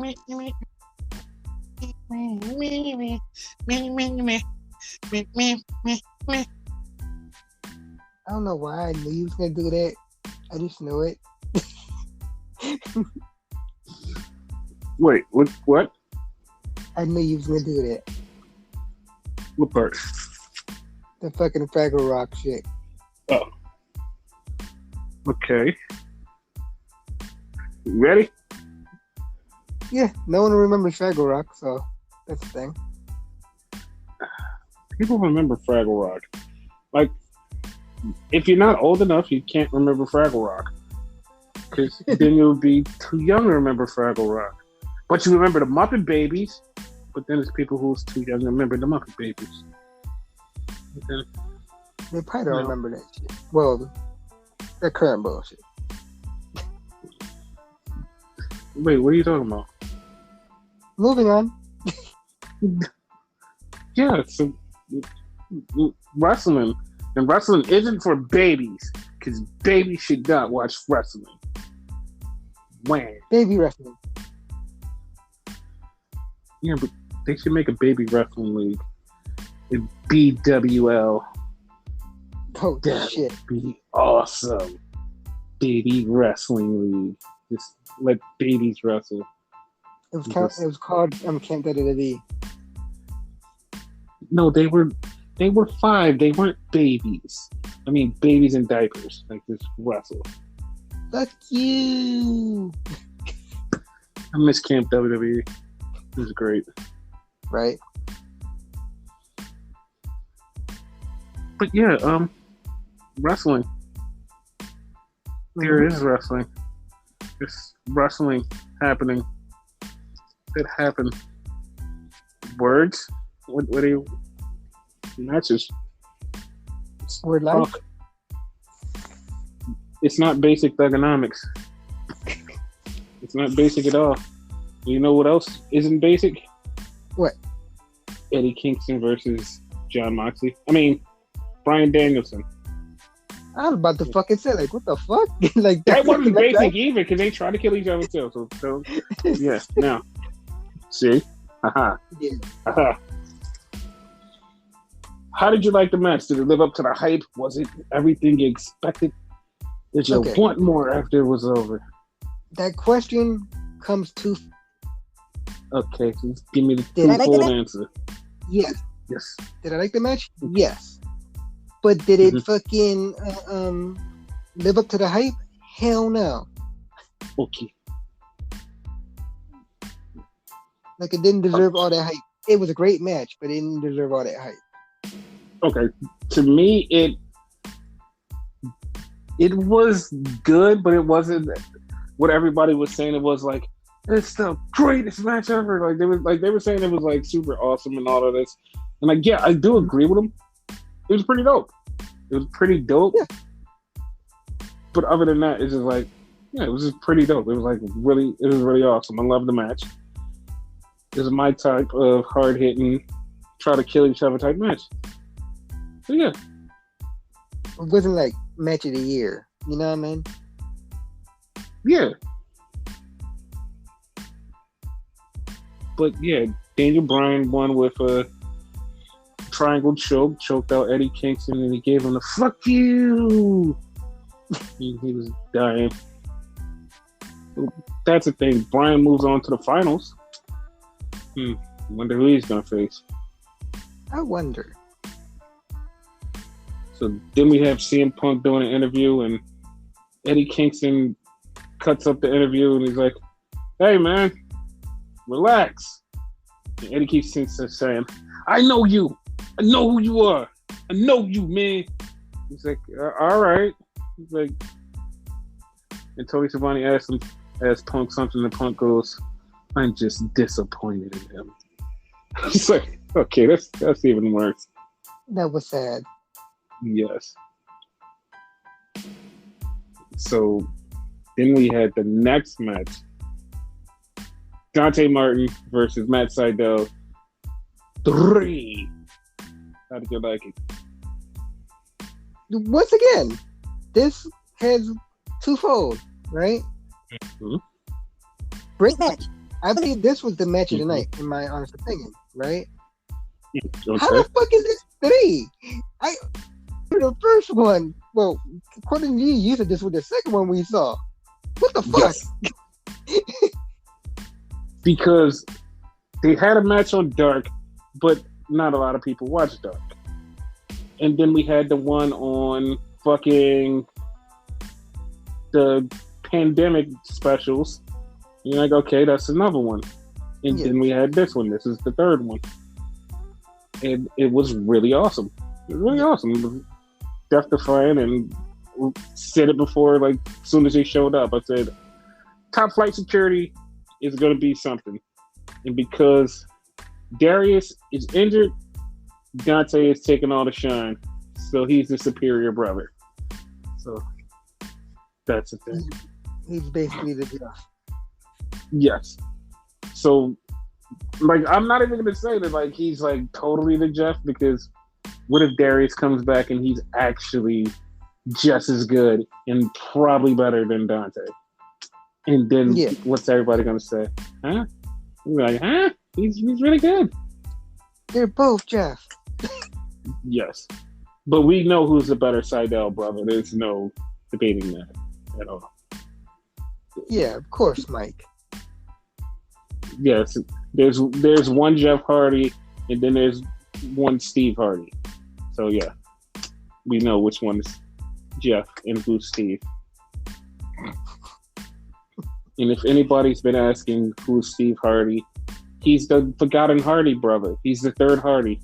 I don't know why I knew you was gonna do that. I just knew it. Wait, what? I knew you was gonna do that. What part? The fucking Fraggle Rock shit. Oh. Okay. You ready? Yeah, no one remembers Fraggle Rock, so that's the thing. People remember Fraggle Rock. Like, if you're not old enough, you can't remember Fraggle Rock. Because then you'll be too young to remember Fraggle Rock. But you remember the Muppet Babies. But then there's people who's too young to remember the Muppet Babies. Okay. They probably don't remember that shit. Well, that current bullshit. Wait, what are you talking about? Moving on. Yeah, so wrestling. And wrestling isn't for babies. Because babies should not watch wrestling. When? Baby wrestling. Yeah, but they should make a baby wrestling league. A BWL. Oh, That shit. would be awesome. Baby wrestling league. Just let babies wrestle. It was called Camp WWE. No, they were 5. They weren't babies. I mean, babies in diapers. Like, just wrestle. Fuck you. I miss Camp WWE. It was great. Right. But yeah, wrestling. There is wrestling. There's wrestling happening. It happened. Words? What are you? Matches. Word life? It's not basic thugonomics. It's not basic at all. You know what else isn't basic? What? Eddie Kingston versus Jon Moxley. I mean, Bryan Danielson. I was about to fucking say, like, what the fuck? Like that wasn't basic either, because they tried to kill each other too. So yeah. Now, see, haha, yeah. Haha. How did you like the match? Did it live up to the hype? Was it everything you expected? Did you want more after it was over? That question comes to. Okay, so just give me the full answer. Yes. Yes. Did I like the match? Yes. But did it fucking live up to the hype? Hell no. Okay. Like, it didn't deserve all that hype. It was a great match, but it didn't deserve all that hype. Okay. To me, it was good, but it wasn't what everybody was saying. It was like, it's the greatest match ever. Like they were saying it was like super awesome and all of this. And like, yeah, I do agree with them. It was pretty dope. Yeah. But other than that, it's just like, yeah, it was just pretty dope. It was really awesome. I love the match. This is my type of hard hitting, try to kill each other type match. So yeah. It wasn't like match of the year. You know what I mean? Yeah. But yeah, Daniel Bryan won with a triangle choke, choked out Eddie Kingston, and he gave him the fuck you. He was dying. That's the thing. Bryan moves on to the finals. Wonder who he's gonna face. I wonder. So then we have CM Punk doing an interview, and Eddie Kingston cuts up the interview, and he's like, "Hey man, relax." And Eddie Kingston says, saying, "I know you. I know who you are. I know you, man." He's like, "All right." He's like, and Tony Schiavone asks Punk something, and Punk goes, "I'm just disappointed in him." It's like, okay, that's even worse. That was sad. Yes. So then we had the next match. Dante Martin versus Matt Sydal 3. How did you like it? Once again, this has twofold, right? Mm-hmm. Great match. I believe this was the match of the night, in my honest opinion, right? Okay. How the fuck is this 3? The first one. Well, according to you, you said this was the second one we saw. What the fuck? Yes. Because they had a match on Dark, but not a lot of people watch Dark. And then we had the one on fucking the pandemic specials. You're like, okay, that's another one. And then we had this one. This is the third one. And it was really awesome. It was really awesome. It was death-defying, and said it before, like, as soon as they showed up. I said, Top Flight Security is going to be something. And because Darius is injured, Dante is taking all the shine. So he's the superior brother. So that's the thing. He's basically the Jeff. Yes. So, like, I'm not even going to say that, like, he's, like, totally the Jeff, because what if Darius comes back and he's actually just as good and probably better than Dante? And then what's everybody going to say? Huh? You're like, huh? He's really good. They're both Jeff. Yes. But we know who's the better Seidel brother. There's no debating that at all. Yeah, of course, Mike. Yes. There's one Jeff Hardy, and then there's one Steve Hardy. So, yeah. We know which one is Jeff and who's Steve. And if anybody's been asking who's Steve Hardy, he's the forgotten Hardy brother. He's the third Hardy.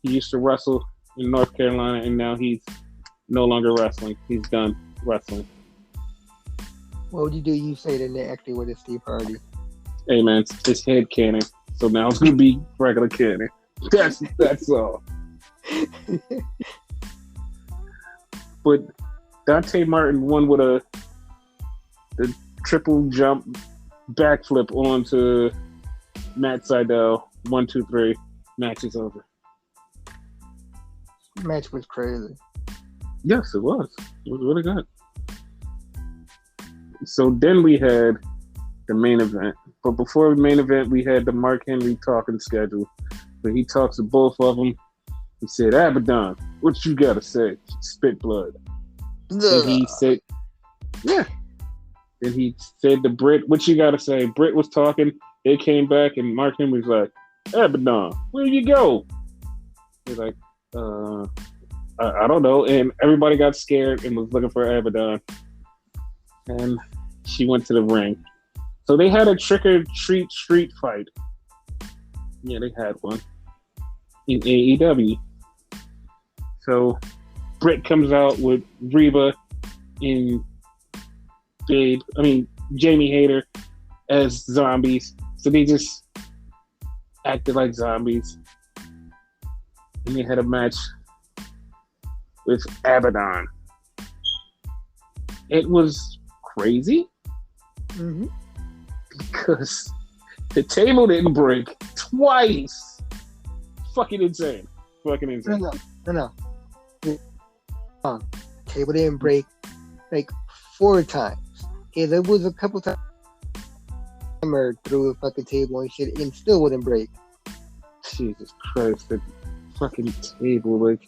He used to wrestle in North Carolina, and now he's no longer wrestling. He's done wrestling. What would you do? You say that they actually with Steve Hardy. Hey man, it's head canon. So now it's gonna be regular canon. That's all. But Dante Martin won with the triple jump backflip onto Matt Sydal. 1, 2, 3. Match is over. Match was crazy. Yes, it was. It was really good. So then we had the main event. But before the main event, we had the Mark Henry talking schedule. But he talks to both of them. He said, Abaddon, what you got to say? Spit blood. And he said, yeah. Then he said to Britt, what you got to say? Britt was talking. They came back, and Mark Henry was like, Abaddon, where you go? He's like, I don't know. And everybody got scared and was looking for Abaddon. And she went to the ring. So they had a trick-or-treat street fight. Yeah, they had one in AEW. So Britt comes out with Reba and Jamie Hayter as zombies. So they just acted like zombies. And they had a match with Abaddon. It was crazy. Mm-hmm. Because the table didn't break twice. Fucking insane. No. Table didn't break like 4 times. Yeah, there was a couple times hammered through the fucking table and shit, and still wouldn't break. Jesus Christ, the fucking table, like,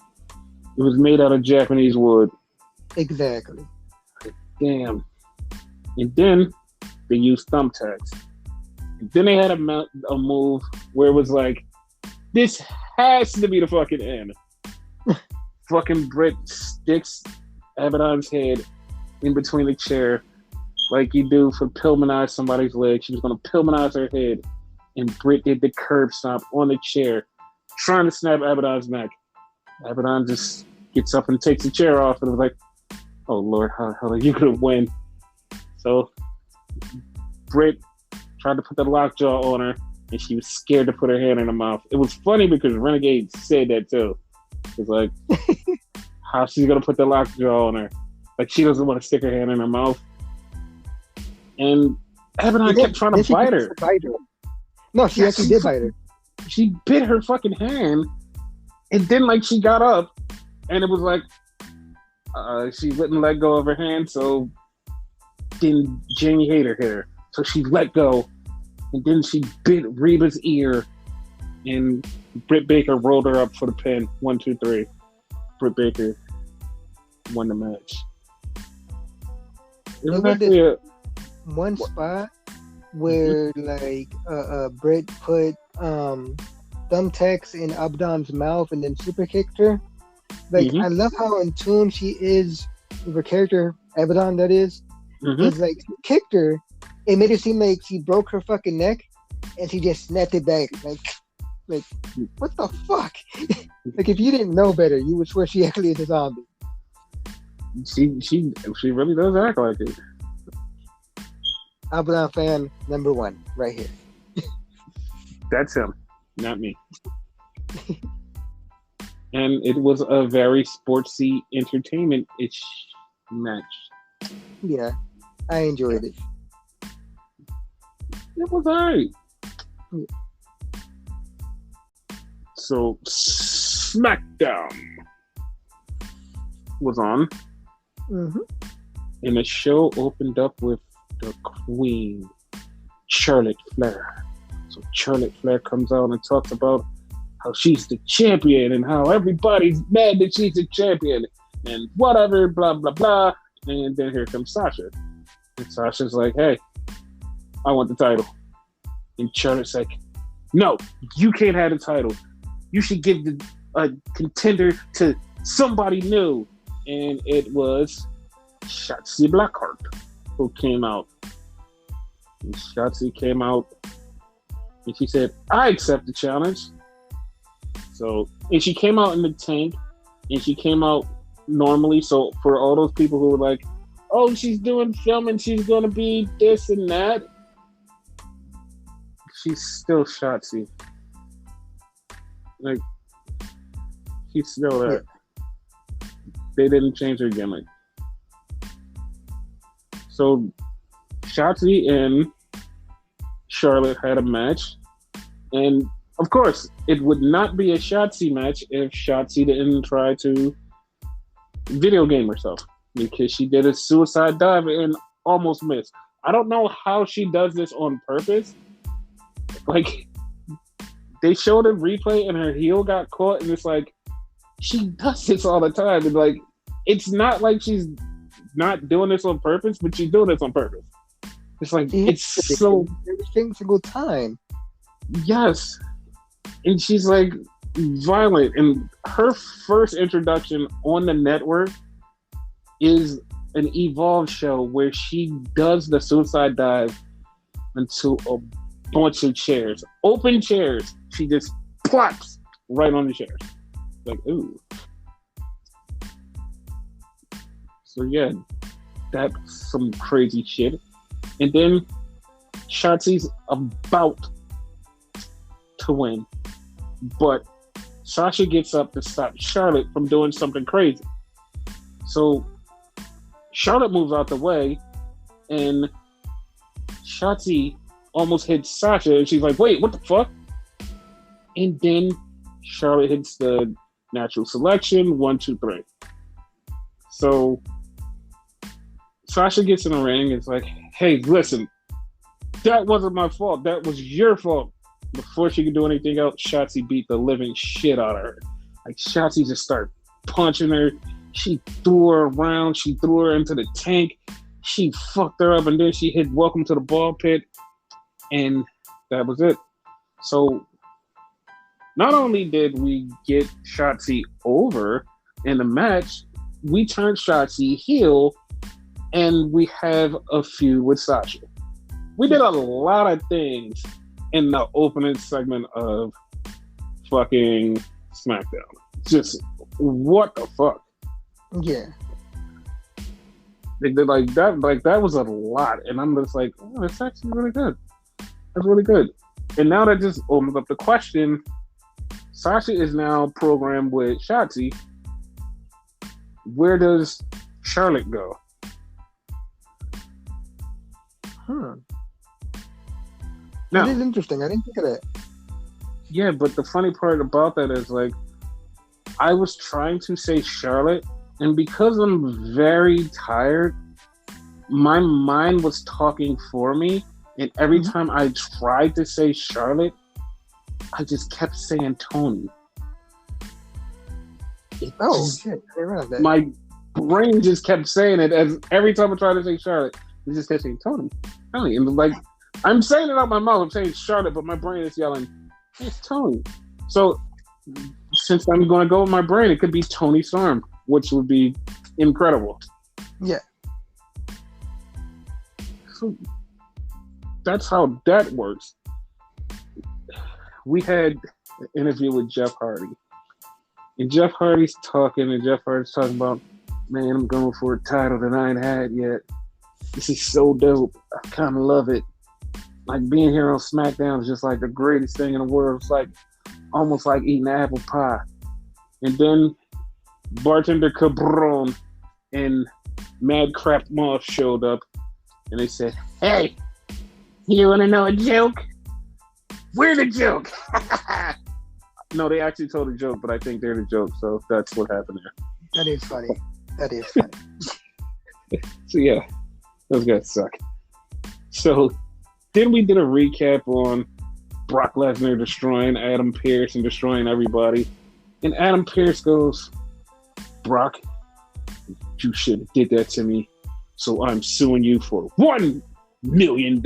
it was made out of Japanese wood. Exactly. Damn. And then they used thumbtacks. And then they had a move where it was like, this has to be the fucking end. Fucking Britt sticks Abaddon's head in between the chair like you do for Pillmanize somebody's leg. She was going to Pillmanize her head. And Britt did the curb stomp on the chair, trying to snap Abaddon's neck. Abaddon just gets up and takes the chair off and was like, oh Lord, how the hell are you going to win? So Britt tried to put the lockjaw on her, and she was scared to put her hand in her mouth. It was funny because Renegade said that too. It was like, how she's going to put the lockjaw on her. Like, she doesn't want to stick her hand in her mouth. And Abaddon kept trying to bite her. No, she actually did bite her. She bit her fucking hand, and then, like, she got up, and it was like, she wouldn't let go of her hand, so then Jamie Hayter hit her. So she let go, and then she bit Reba's ear, and Britt Baker rolled her up for the pin. 1, 2, 3. Britt Baker won the match. It was actually one spot where like Britt put thumbtacks in Abaddon's mouth and then super kicked her. Like I love how in tune she is with her character, Abaddon that is. It's like she kicked her, it made it seem like she broke her fucking neck and she just snapped it back. Like what the fuck? Like if you didn't know better, you would swear she actually is a zombie. She really does act like it. Abaddon fan number 1, right here. That's him, not me. And it was a very sportsy, entertainment-ish match. Yeah, I enjoyed it. It was alright. So, SmackDown was on. And the show opened up with the Queen, Charlotte Flair. So Charlotte Flair comes out and talks about how she's the champion and how everybody's mad that she's the champion and whatever, blah, blah, blah. And then here comes Sasha. And Sasha's like, hey, I want the title. And Charlotte's like, no, you can't have the title. You should give a contender to somebody new. And it was Shotzi Blackheart who came out. And Shotzi came out and she said, I accept the challenge. So, and she came out in the tank and she came out normally. So for all those people who were like, oh, she's doing filming, she's going to be this and that. She's still Shotzi. Like, she's still there. They didn't change her gimmick. So Shotzi and Charlotte had a match. And of course, it would not be a Shotzi match if Shotzi didn't try to video game herself. Because she did a suicide dive and almost missed. I don't know how she does this on purpose. Like, they showed a replay and her heel got caught, and it's like, she does this all the time. And like, it's not like she's not doing this on purpose, but she's doing this on purpose. It's like, it's so... Every single time. Yes. And she's like, violent. And her first introduction on the network is an Evolve show where she does the suicide dive into a bunch of chairs. Open chairs. She just plops right on the chairs. Like, ooh. So yeah, that's some crazy shit. And then Shotzi's about to win. But Sasha gets up to stop Charlotte from doing something crazy. So Charlotte moves out the way, and Shotzi almost hits Sasha, and she's like, wait, what the fuck? And then Charlotte hits the natural selection, 1, 2, 3. So Sasha gets in the ring and it's like, hey, listen, that wasn't my fault. That was your fault. Before she could do anything else, Shotzi beat the living shit out of her. Like, Shotzi just started punching her. She threw her around. She threw her into the tank. She fucked her up, and then she hit Welcome to the Ball Pit. And that was it. So not only did we get Shotzi over in the match, we turned Shotzi heel, and we have a feud with Sasha. We did a lot of things in the opening segment of fucking SmackDown. Just what the fuck? Yeah. They did like that was a lot, and I'm just like, oh, it's actually really good. That's really good. And now that just opens up the question, Sasha is now programmed with Shotzi. Where does Charlotte go? Now, that is interesting. I didn't think of that. Yeah, but the funny part about that is, like, I was trying to say Charlotte, and because I'm very tired, my mind was talking for me, And every time I tried to say Charlotte, I just kept saying Tony. Shit! I realized that. My brain just kept saying it as every time I tried to say Charlotte, it just kept saying Tony. And like, I'm saying it out my mouth. I'm saying Charlotte, but my brain is yelling, it's Tony. So since I'm going to go with my brain, it could be Tony Storm, which would be incredible. Yeah. So that's how that works. We had an interview with Jeff Hardy. And Jeff Hardy's talking about, man, I'm going for a title that I ain't had yet. This is so dope. I kind of love it. Like, being here on SmackDown is just like the greatest thing in the world. It's like almost like eating apple pie. And then Bartender Cabron and Madcap Moss showed up, and they said, hey, you want to know a joke? We're the joke. No, they actually told a joke, but I think they're the joke, so that's what happened there. That is funny. So yeah, those guys suck. So then we did a recap on Brock Lesnar destroying Adam Pearce and destroying everybody. And Adam Pearce goes, Brock, you should have did that to me, so I'm suing you for $1 million.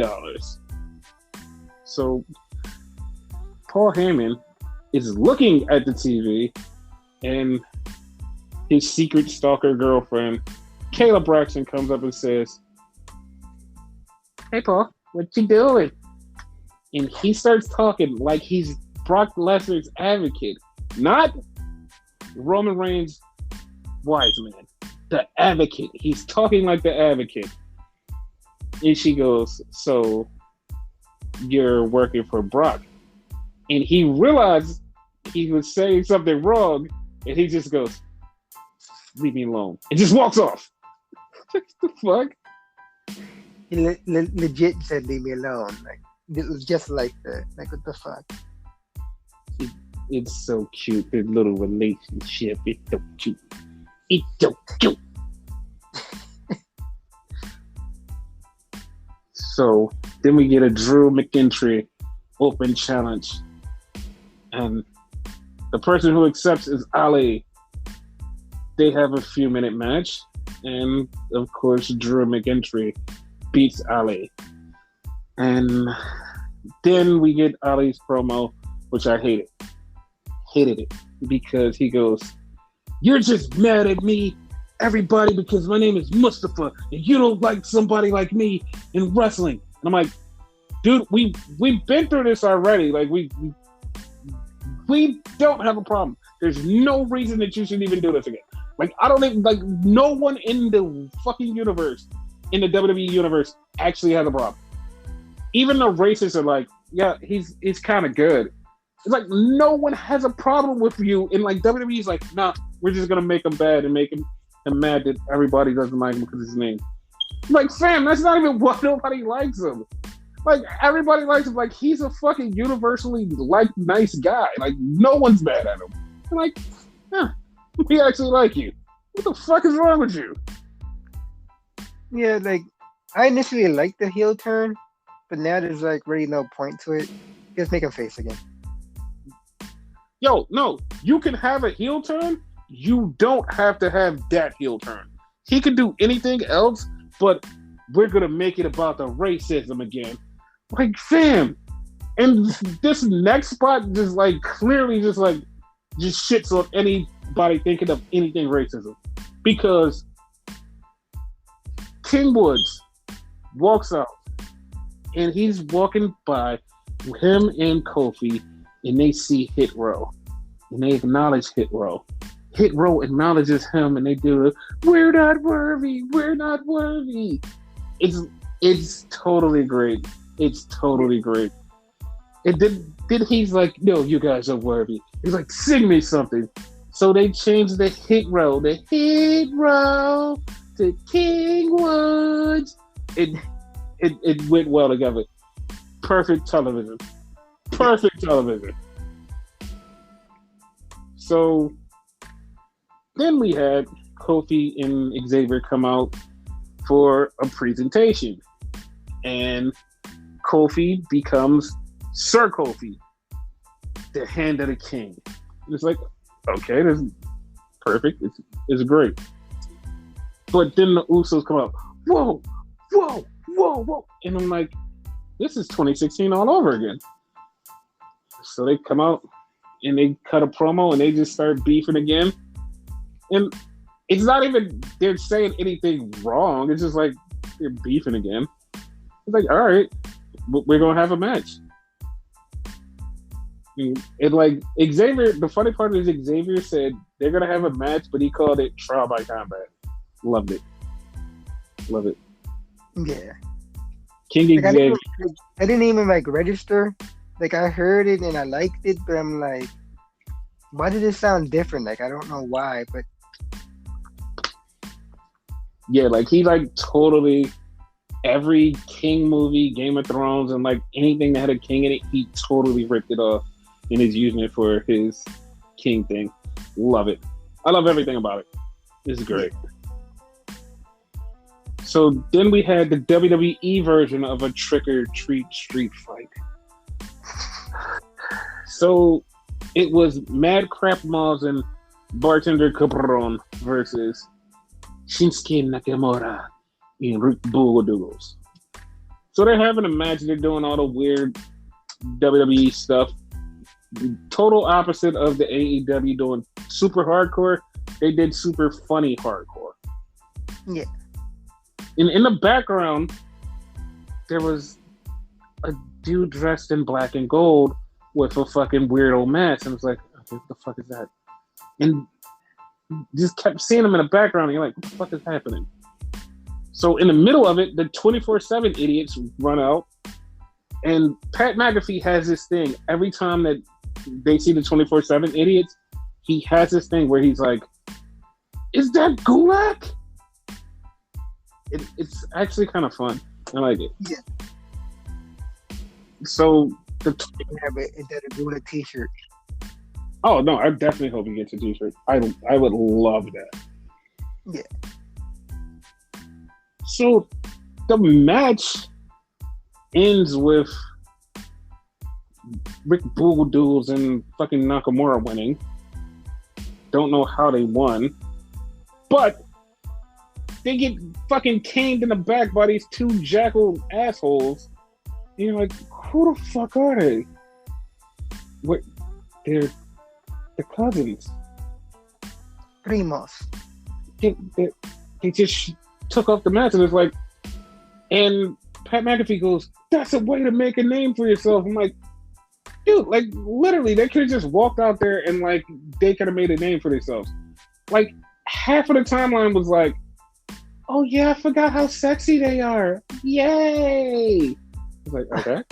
So Paul Heyman is looking at the TV, and his secret stalker girlfriend, Kayla Braxton, comes up and says, hey, Paul, what you doing? And he starts talking like he's Brock Lesnar's advocate, not Roman Reigns' wise man, the advocate. He's talking like the advocate. And she goes, so you're working for Brock. And he realized he was saying something wrong, and he just goes, leave me alone, and just walks off. What the fuck? He legit said, leave me alone. Like, it was just like that. Like, what the fuck? It's so cute, this little relationship. It's so cute. It's so cute. So then we get a Drew McIntyre open challenge. And the person who accepts is Ali. They have a few-minute match. And, of course, Drew McIntyre beats Ali. And then we get Ali's promo, which I hated. Hated it. Because he goes, you're just mad at me, everybody, because my name is Mustafa, and you don't like somebody like me in wrestling. And I'm like, dude, we've been through this already. Like, we don't have a problem. There's no reason that you should even do this again. Like, I don't even, like, no one in the fucking universe, in the WWE universe, actually has a problem. Even the racists are like, yeah, he's kind of good. It's like, no one has a problem with you. And like, WWE's like, nah, we're just going to make him bad and make him mad that everybody doesn't like him because of his name. I'm like, fam, that's not even why nobody likes him. Like, everybody likes him. Like, he's a fucking universally liked nice guy. Like, no one's mad at him. I'm like, yeah, we actually like you. What the fuck is wrong with you? Yeah, like, I initially liked the heel turn, but now there's like really no point to it. Just make him face again. Yo, no, you can have a heel turn. You don't have to have that heel turn. He can do anything else, but we're going to make it about the racism again. Like, fam. And this next spot just like clearly just shits on anybody thinking of anything racism. Because King Woods walks out, and he's walking by him and Kofi, and they see Hit Row, and they acknowledge Hit Row. Hit Row acknowledges him, and they do, we're not worthy, we're not worthy. It's totally great. It's totally great. And then he's like, no, you guys are worthy. He's like, sing me something. So they changed the Hit Row to King Woods. It went well together. Perfect television. So then we had Kofi and Xavier come out for a presentation. And Kofi becomes Sir Kofi, the Hand of the King. It's like, okay, this is perfect. It's great. But then the Usos come up, whoa, whoa, whoa, whoa. And I'm like, this is 2016 all over again. So they come out and they cut a promo and they just start beefing again. And it's not even they're saying anything wrong. It's just like they're beefing again. It's like, all right, we're going to have a match. And like Xavier, the funny part is Xavier said they're going to have a match, but he called it Trial by Combat. Loved it. Love it. Yeah. King like, Xavier. I didn't even like register. Like I heard it and I liked it, but I'm like, why did it sound different? Like I don't know why, but yeah, like he like totally every King movie, Game of Thrones, and like anything that had a king in it, he totally ripped it off and is using it for his king thing. Love it. I love everything about it. This is great. So then we had the WWE version of a trick or treat street fight. So it was Mad Crap Moss and Bartender Cabron versus Shinsuke Nakamura and Rick Boogadoodles. So they're having a match. They're doing all the weird WWE stuff. Total opposite of the AEW doing super hardcore. They did super funny hardcore. Yeah. In the background, there was a dude dressed in black and gold with a fucking weirdo mask. And it's like, okay, what the fuck is that? And just kept seeing him in the background. And you're like, what the fuck is happening? So in the middle of it, the 24/7 idiots run out. And Pat McAfee has this thing. Every time that they see the 24/7 idiots, he has this thing where he's like, is that Gulak? It's actually kind of fun. I like it. Yeah. So have a Gulak t-shirt. Oh no, I definitely hope he gets a t-shirt. I would love that. Yeah. So the match ends with Rick Boogadoodles and fucking Nakamura winning. Don't know how they won, but they get fucking caned in the back by these two jackal assholes. And you're like, who the fuck are they? What? They're the cousins. Primos. They just took off the mask and it's like, and Pat McAfee goes, that's a way to make a name for yourself. I'm like, dude, like literally, they could have just walked out there and like they could have made a name for themselves. Like half of the timeline was like, oh yeah, I forgot how sexy they are. Yay! I was like, okay.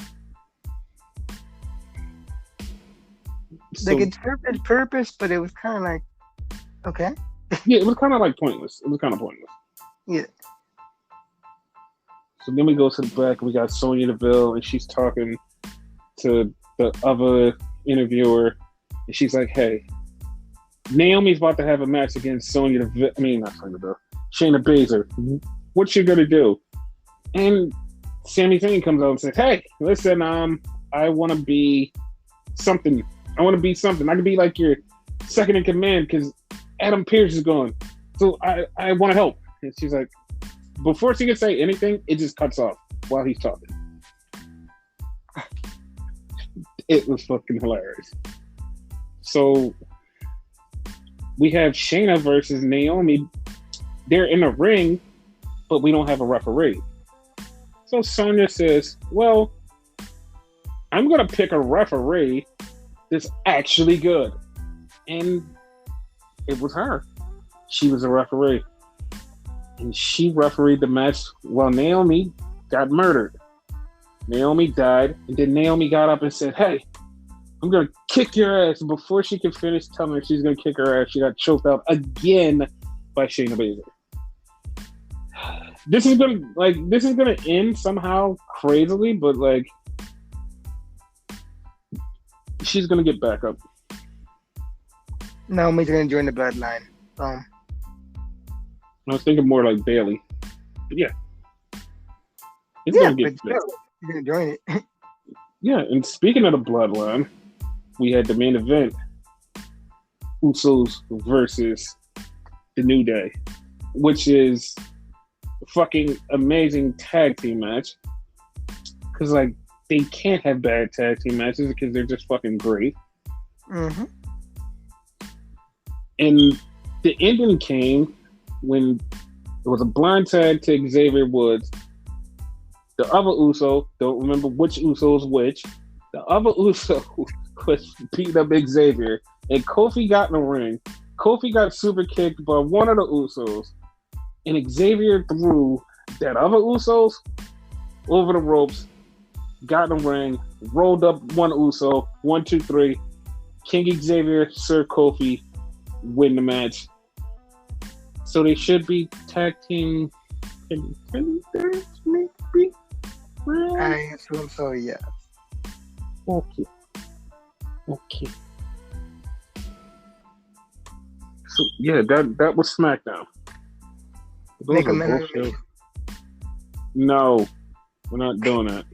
Like it served its purpose, but it was kind of like, okay. Yeah, it was kind of like pointless. It was kind of pointless. Yeah. So then we go to the back. We got Sonya Deville, and she's talking to the other interviewer, and she's like, "Hey, Naomi's about to have a match against Sonya Deville. I mean, not Sonya Deville, Shayna Baszler. What you gonna do?" And Sami Zayn comes out and says, "Hey, listen, I want to be something. I want to be something. I can be like your second in command because Adam Pearce is gone. So I want to help." And she's like, before she can say anything, it just cuts off while he's talking. It was fucking hilarious. So we have Shayna versus Naomi. They're in a ring, but we don't have a referee. So Sonya says, well, I'm going to pick a referee that's actually good. And it was her. She was a referee. And she refereed the match while Naomi got murdered. Naomi died, and then Naomi got up and said, hey, I'm going to kick your ass. And before she could finish telling her she's going to kick her ass, she got choked out again by Shayna Baszler. This is gonna end somehow crazily, but like she's gonna get back up. Naomi's gonna join the bloodline. I was thinking more like Bailey, but yeah, it's gonna get better. You're gonna join it. Yeah, and speaking of the bloodline, we had the main event: Usos versus the New Day, which is a fucking amazing tag team match. Because like they can't have bad tag team matches because they're just fucking great. Mm-hmm. And the ending came when it was a blind tag to Xavier Woods. The other Uso, don't remember which Uso is which. The other Uso was beating up Xavier, and Kofi got in the ring. Kofi got super kicked by one of the Usos, and Xavier threw that other Usos over the ropes, got in the ring, rolled up one Uso, 1, 2, 3. King Xavier, Sir Kofi win the match. So they should be tag team contenders, maybe? I assume so, yeah. Okay. So yeah, that was SmackDown. Those Make are a minute. bullshit. No, we're not doing that.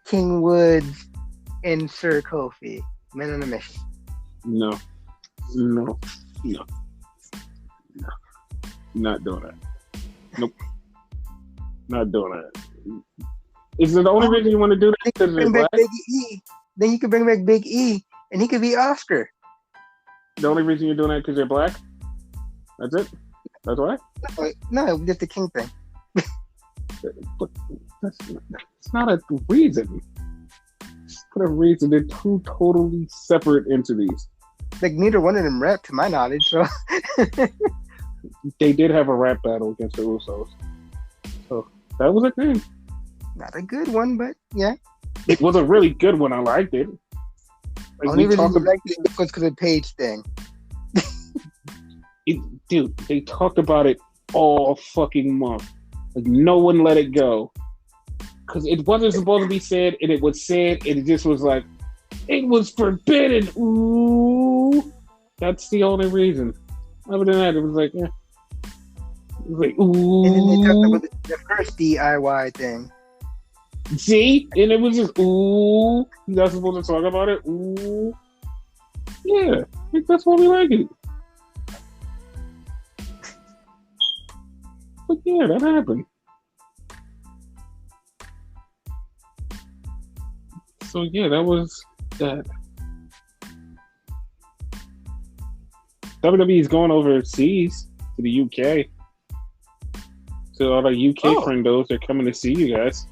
King Woods and Sir Kofi. Men on a mission. No. Not doing that. Nope. Not doing that. Is it the only reason you want to do that because they're black? Big E. Then you could bring back Big E, and he could be Oscar. The only reason you're doing that because they're black? That's it? That's why? No, just the King thing. But that's not a reason. It's not a reason. They're two totally separate entities. Like, neither one of them rap, to my knowledge, so... They did have a rap battle against the Usos. So, that was a thing. Not a good one, but yeah. It was a really good one. I liked it. Like, Only reason you liked it was because of the Page thing. Dude, they talked about it all fucking month. Like, no one let it go. Because it wasn't supposed to be said, and it was said, and it just was like, it was forbidden. Ooh. That's the only reason. Other than that, it was like, yeah. It was like, ooh. And then they talked about the first DIY thing. See? And it was just, ooh. You're not supposed to talk about it? Ooh. Yeah. I think that's why we like it. But yeah, that happened. So yeah, that was that. WWE is going overseas to the UK. So all the UK friendos, they're coming to see you guys.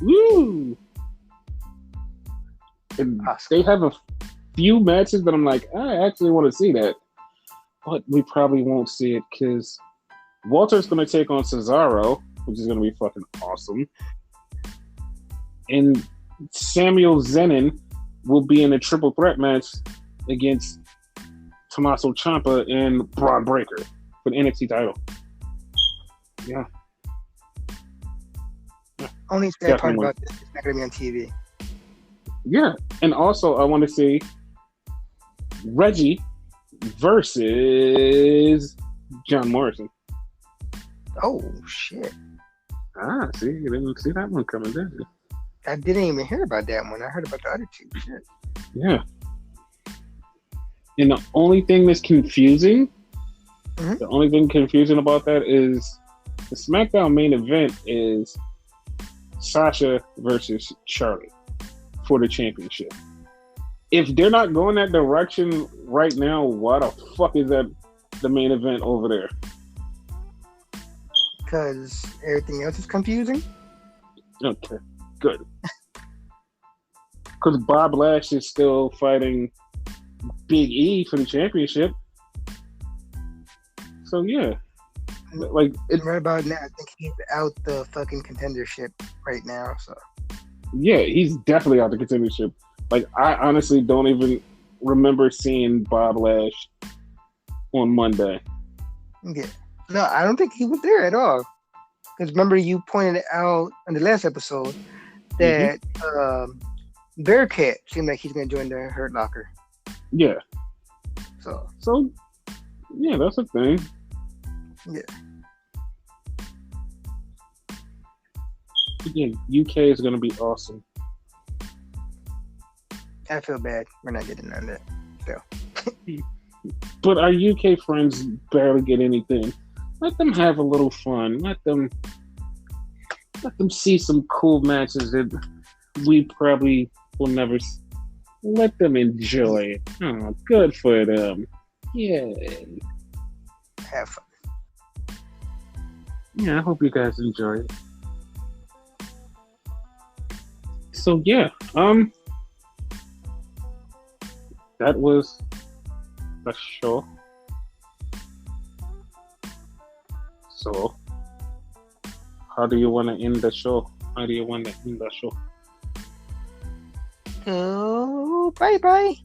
Woo! And they have a few matches that I'm like, I actually want to see that. But we probably won't see it because Walter's going to take on Cesaro, which is going to be fucking awesome. And Samuel Zenin will be in a triple threat match against Tommaso Ciampa and Braun Breaker for the NXT title. Yeah. Only sad part about this, it's not going to be on TV. Yeah. And also, I want to see Reggie versus John Morrison. Oh, shit. Ah, see, you didn't see that one coming, did you? I didn't even hear about that one. I heard about the other two. Shit. Yeah. And the only thing that's confusing, the only thing confusing about that is the SmackDown main event is Sasha versus Charlotte for the championship. If they're not going that direction right now, why the fuck is that the main event over there? Because everything else is confusing? Okay, good. Because Bob Lash is still fighting Big E for the championship. So, yeah. Like, it's right about now. I think he's out the fucking contendership right now, so. Yeah, he's definitely out the contendership. Like, I honestly don't even remember seeing Bob Lash on Monday. Yeah. No, I don't think he was there at all. Because remember, you pointed out in the last episode that Bearcat seemed like he's going to join the Hurt Locker. Yeah. So, yeah, that's a thing. Yeah. Again, UK is going to be awesome. I feel bad. We're not getting on that. So. But our UK friends barely get anything. Let them have a little fun. Let them see some cool matches that we probably will never see. Let them enjoy it. Oh, good for them. Yay. Have fun. Yeah, I hope you guys enjoy it. So yeah, that was the show. So, how do you want to end the show? Oh, bye-bye.